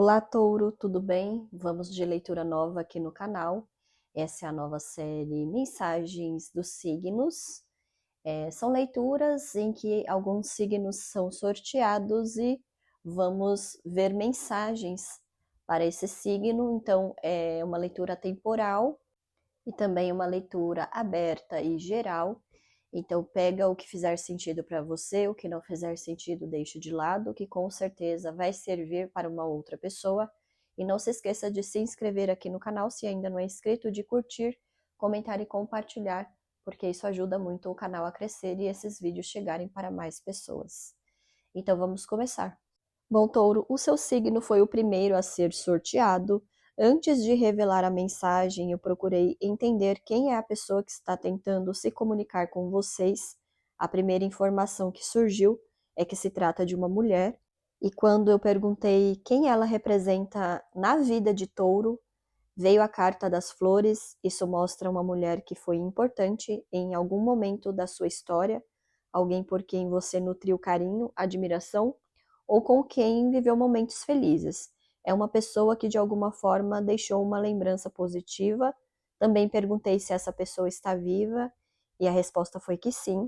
Olá, Touro, tudo bem? Vamos de leitura nova aqui no canal. Essa é a nova série Mensagens dos Signos. São leituras em que alguns signos são sorteados e vamos ver mensagens para esse signo. Então, é uma leitura temporal e também uma leitura aberta e geral. Então, pega o que fizer sentido para você, o que não fizer sentido, deixe de lado, que com certeza vai servir para uma outra pessoa. E não se esqueça de se inscrever aqui no canal se ainda não é inscrito, de curtir, comentar e compartilhar, porque isso ajuda muito o canal a crescer e esses vídeos chegarem para mais pessoas. Então, vamos começar. Bom, Touro, o seu signo foi o primeiro a ser sorteado. Antes de revelar a mensagem, eu procurei entender quem é a pessoa que está tentando se comunicar com vocês. A primeira informação que surgiu é que se trata de uma mulher, e quando eu perguntei quem ela representa na vida de Touro, veio a carta das flores. Isso mostra uma mulher que foi importante em algum momento da sua história, alguém por quem você nutriu carinho, admiração, ou com quem viveu momentos felizes. É uma pessoa que de alguma forma deixou uma lembrança positiva. Também perguntei se essa pessoa está viva e a resposta foi que sim.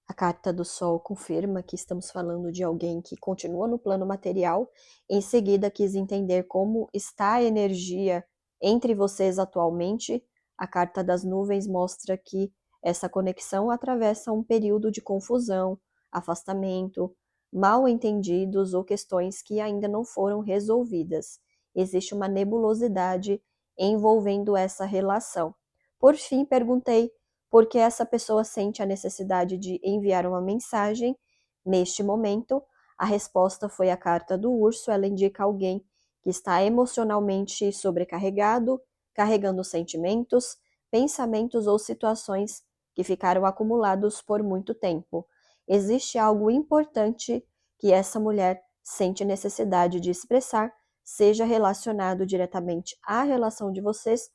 A carta do Sol confirma que estamos falando de alguém que continua no plano material. Em seguida, quis entender como está a energia entre vocês atualmente. A carta das nuvens mostra que essa conexão atravessa um período de confusão, afastamento, mal-entendidos ou questões que ainda não foram resolvidas. Existe uma nebulosidade envolvendo essa relação. Por fim, perguntei por que essa pessoa sente a necessidade de enviar uma mensagem neste momento. A resposta foi a carta do urso. Ela indica alguém que está emocionalmente sobrecarregado, carregando sentimentos, pensamentos ou situações que ficaram acumulados por muito tempo. Existe algo importante que essa mulher sente necessidade de expressar, seja relacionado diretamente à relação de vocês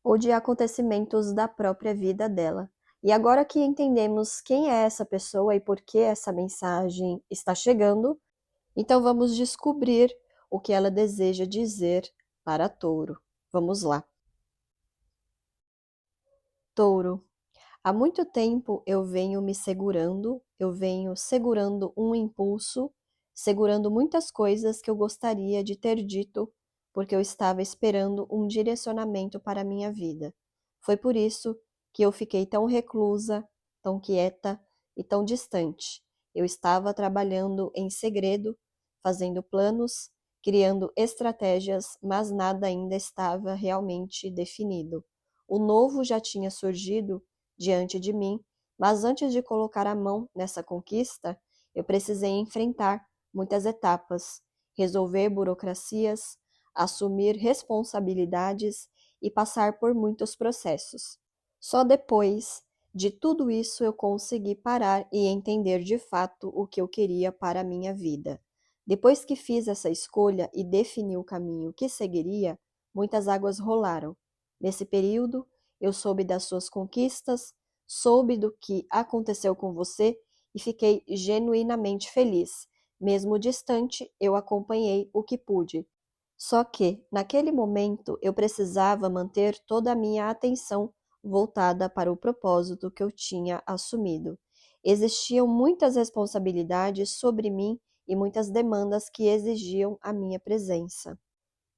ou de acontecimentos da própria vida dela. E agora que entendemos quem é essa pessoa e por que essa mensagem está chegando, então vamos descobrir o que ela deseja dizer para Touro. Vamos lá. Touro, há muito tempo eu venho me segurando, eu venho segurando um impulso, segurando muitas coisas que eu gostaria de ter dito, porque eu estava esperando um direcionamento para a minha vida. Foi por isso que eu fiquei tão reclusa, tão quieta e tão distante. Eu estava trabalhando em segredo, fazendo planos, criando estratégias, mas nada ainda estava realmente definido. O novo já tinha surgido diante de mim, mas antes de colocar a mão nessa conquista, eu precisei enfrentar muitas etapas, resolver burocracias, assumir responsabilidades e passar por muitos processos. Só depois de tudo isso eu consegui parar e entender de fato o que eu queria para a minha vida. Depois que fiz essa escolha e defini o caminho que seguiria, muitas águas rolaram. Nesse período, eu soube das suas conquistas, soube do que aconteceu com você e fiquei genuinamente feliz. Mesmo distante, eu acompanhei o que pude. Só que, naquele momento, eu precisava manter toda a minha atenção voltada para o propósito que eu tinha assumido. Existiam muitas responsabilidades sobre mim e muitas demandas que exigiam a minha presença.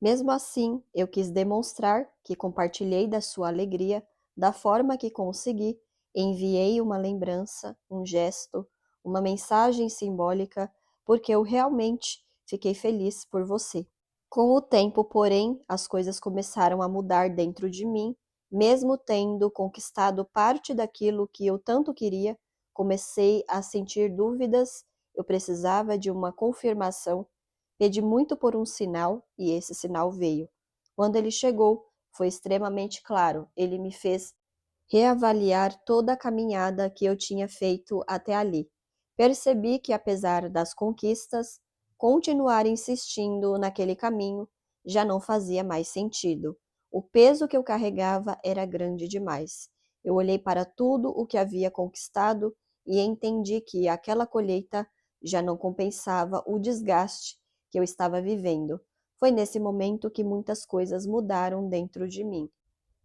Mesmo assim, eu quis demonstrar que compartilhei da sua alegria da forma que consegui. Enviei uma lembrança, um gesto, uma mensagem simbólica, porque eu realmente fiquei feliz por você. Com o tempo, porém, as coisas começaram a mudar dentro de mim. Mesmo tendo conquistado parte daquilo que eu tanto queria, comecei a sentir dúvidas. Eu precisava de uma confirmação. Pedi muito por um sinal e esse sinal veio. Quando ele chegou, foi extremamente claro. Ele me fez reavaliar toda a caminhada que eu tinha feito até ali. Percebi que, apesar das conquistas, continuar insistindo naquele caminho já não fazia mais sentido. O peso que eu carregava era grande demais. Eu olhei para tudo o que havia conquistado e entendi que aquela colheita já não compensava o desgaste que eu estava vivendo. Foi nesse momento que muitas coisas mudaram dentro de mim.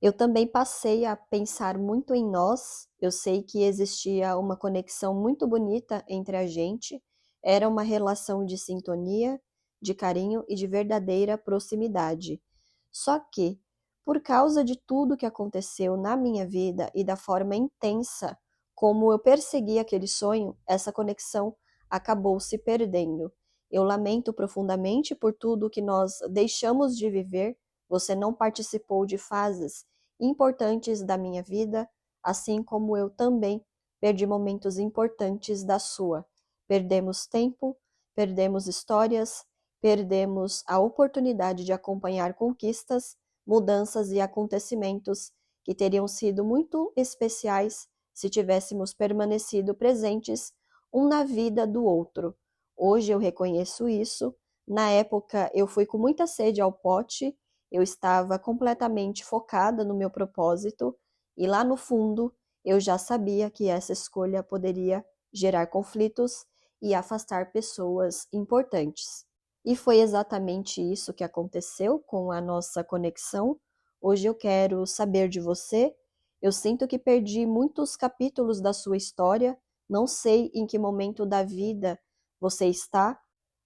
Eu também passei a pensar muito em nós. Eu sei que existia uma conexão muito bonita entre a gente. Era uma relação de sintonia, de carinho e de verdadeira proximidade. Só que, por causa de tudo que aconteceu na minha vida e da forma intensa como eu persegui aquele sonho, essa conexão acabou se perdendo. Eu lamento profundamente por tudo que nós deixamos de viver. Você não participou de fases importantes da minha vida, assim como eu também perdi momentos importantes da sua. Perdemos tempo, perdemos histórias, perdemos a oportunidade de acompanhar conquistas, mudanças e acontecimentos que teriam sido muito especiais se tivéssemos permanecido presentes um na vida do outro. Hoje eu reconheço isso. Na época eu fui com muita sede ao pote, eu estava completamente focada no meu propósito e lá no fundo eu já sabia que essa escolha poderia gerar conflitos e afastar pessoas importantes. E foi exatamente isso que aconteceu com a nossa conexão. Hoje eu quero saber de você. Eu sinto que perdi muitos capítulos da sua história. Não sei em que momento da vida você está.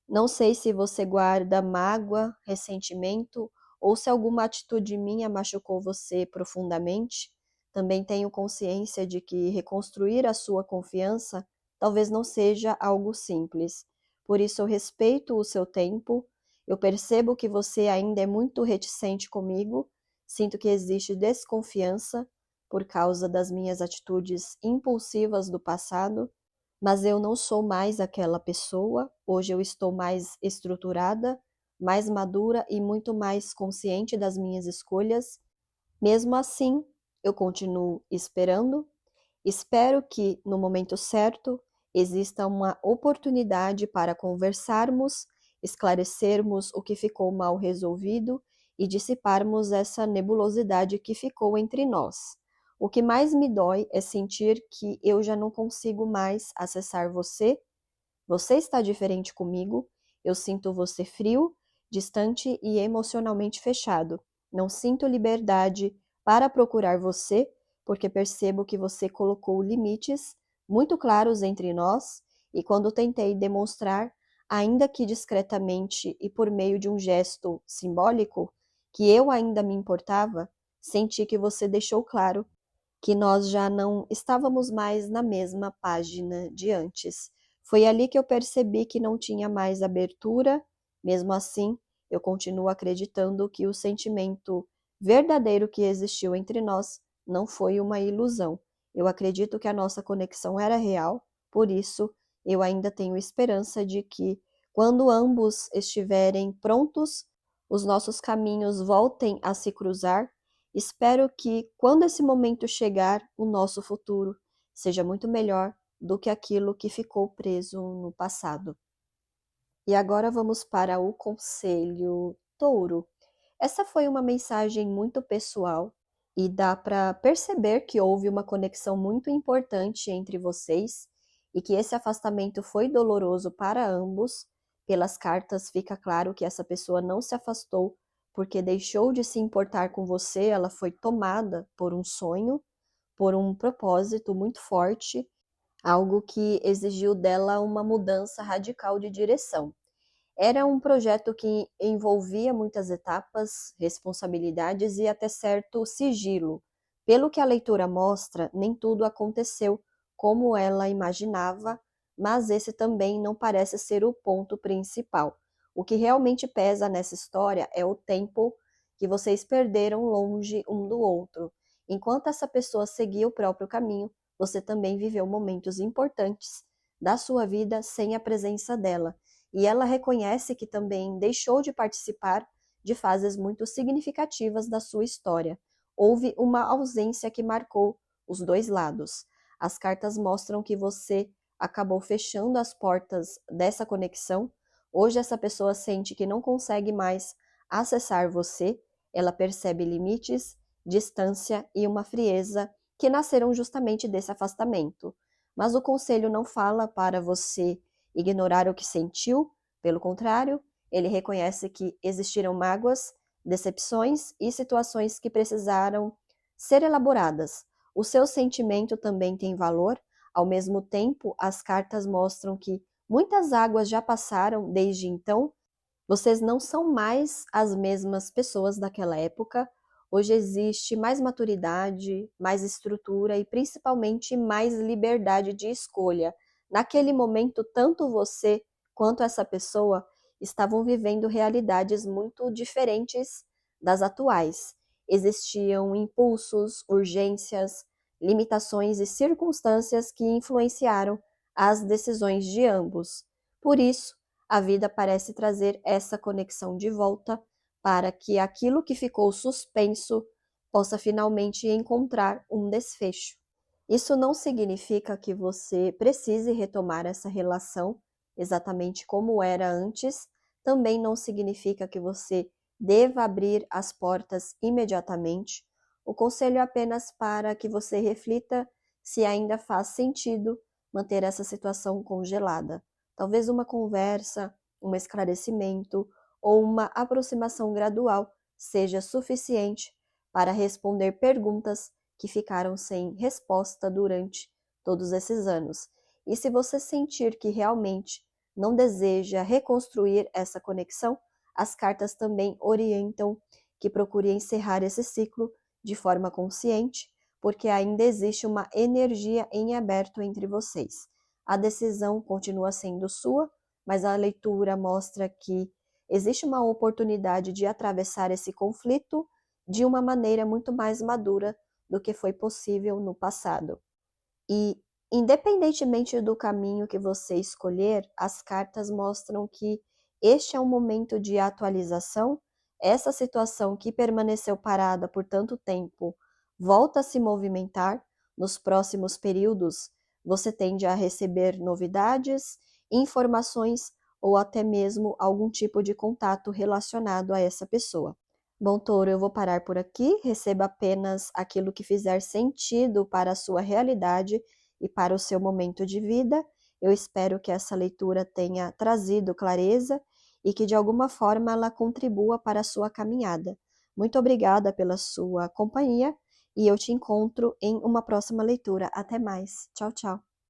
Não sei se você guarda mágoa, ressentimento ou se alguma atitude minha machucou você profundamente. Também tenho consciência de que reconstruir a sua confiança talvez não seja algo simples. Por isso eu respeito o seu tempo. Eu percebo que você ainda é muito reticente comigo. Sinto que existe desconfiança por causa das minhas atitudes impulsivas do passado, mas eu não sou mais aquela pessoa. Hoje eu estou mais estruturada, mais madura e muito mais consciente das minhas escolhas. Mesmo assim, eu continuo esperando. Espero que, no momento certo, exista uma oportunidade para conversarmos, esclarecermos o que ficou mal resolvido e dissiparmos essa nebulosidade que ficou entre nós. O que mais me dói é sentir que eu já não consigo mais acessar você. Você está diferente comigo. Eu sinto você frio, distante e emocionalmente fechado. Não sinto liberdade para procurar você, porque percebo que você colocou limites muito claros entre nós, e quando tentei demonstrar, ainda que discretamente e por meio de um gesto simbólico, que eu ainda me importava, senti que você deixou claro que nós já não estávamos mais na mesma página de antes. Foi ali que eu percebi que não tinha mais abertura. Mesmo assim, eu continuo acreditando que o sentimento verdadeiro que existiu entre nós não foi uma ilusão. Eu acredito que a nossa conexão era real, por isso eu ainda tenho esperança de que, quando ambos estiverem prontos, os nossos caminhos voltem a se cruzar. Espero que, quando esse momento chegar, o nosso futuro seja muito melhor do que aquilo que ficou preso no passado. E agora vamos para o conselho Touro. Essa foi uma mensagem muito pessoal e dá para perceber que houve uma conexão muito importante entre vocês e que esse afastamento foi doloroso para ambos. Pelas cartas fica claro que essa pessoa não se afastou porque deixou de se importar com você, ela foi tomada por um sonho, por um propósito muito forte, algo que exigiu dela uma mudança radical de direção. Era um projeto que envolvia muitas etapas, responsabilidades e até certo sigilo. Pelo que a leitura mostra, nem tudo aconteceu como ela imaginava, mas esse também não parece ser o ponto principal. O que realmente pesa nessa história é o tempo que vocês perderam longe um do outro. Enquanto essa pessoa seguia o próprio caminho, você também viveu momentos importantes da sua vida sem a presença dela. E ela reconhece que também deixou de participar de fases muito significativas da sua história. Houve uma ausência que marcou os dois lados. As cartas mostram que você acabou fechando as portas dessa conexão. Hoje essa pessoa sente que não consegue mais acessar você, ela percebe limites, distância e uma frieza que nasceram justamente desse afastamento. Mas o conselho não fala para você ignorar o que sentiu, pelo contrário, Ele reconhece que existiram mágoas, decepções e situações que precisaram ser elaboradas. O seu sentimento também tem valor. Ao mesmo tempo, as cartas mostram que muitas águas já passaram desde então. Vocês não são mais as mesmas pessoas daquela época. Hoje existe mais maturidade, mais estrutura e principalmente mais liberdade de escolha. Naquele momento, tanto você quanto essa pessoa estavam vivendo realidades muito diferentes das atuais. Existiam impulsos, urgências, limitações e circunstâncias que influenciaram as decisões de ambos. Por isso, a vida parece trazer essa conexão de volta para que aquilo que ficou suspenso possa finalmente encontrar um desfecho. Isso não significa que você precise retomar essa relação exatamente como era antes, também não significa que você deva abrir as portas imediatamente. O conselho é apenas para que você reflita se ainda faz sentido manter essa situação congelada. Talvez uma conversa, um esclarecimento ou uma aproximação gradual seja suficiente para responder perguntas que ficaram sem resposta durante todos esses anos. E se você sentir que realmente não deseja reconstruir essa conexão, as cartas também orientam que procure encerrar esse ciclo de forma consciente, porque ainda existe uma energia em aberto entre vocês. A decisão continua sendo sua, mas a leitura mostra que existe uma oportunidade de atravessar esse conflito de uma maneira muito mais madura do que foi possível no passado. E, independentemente do caminho que você escolher, as cartas mostram que este é um momento de atualização. Essa situação que permaneceu parada por tanto tempo volta a se movimentar. Nos próximos períodos, você tende a receber novidades, informações ou até mesmo algum tipo de contato relacionado a essa pessoa. Bom, Touro, eu vou parar por aqui. Receba apenas aquilo que fizer sentido para a sua realidade e para o seu momento de vida. Eu espero que essa leitura tenha trazido clareza e que de alguma forma ela contribua para a sua caminhada. Muito obrigada pela sua companhia e eu te encontro em uma próxima leitura. Até mais. Tchau, tchau.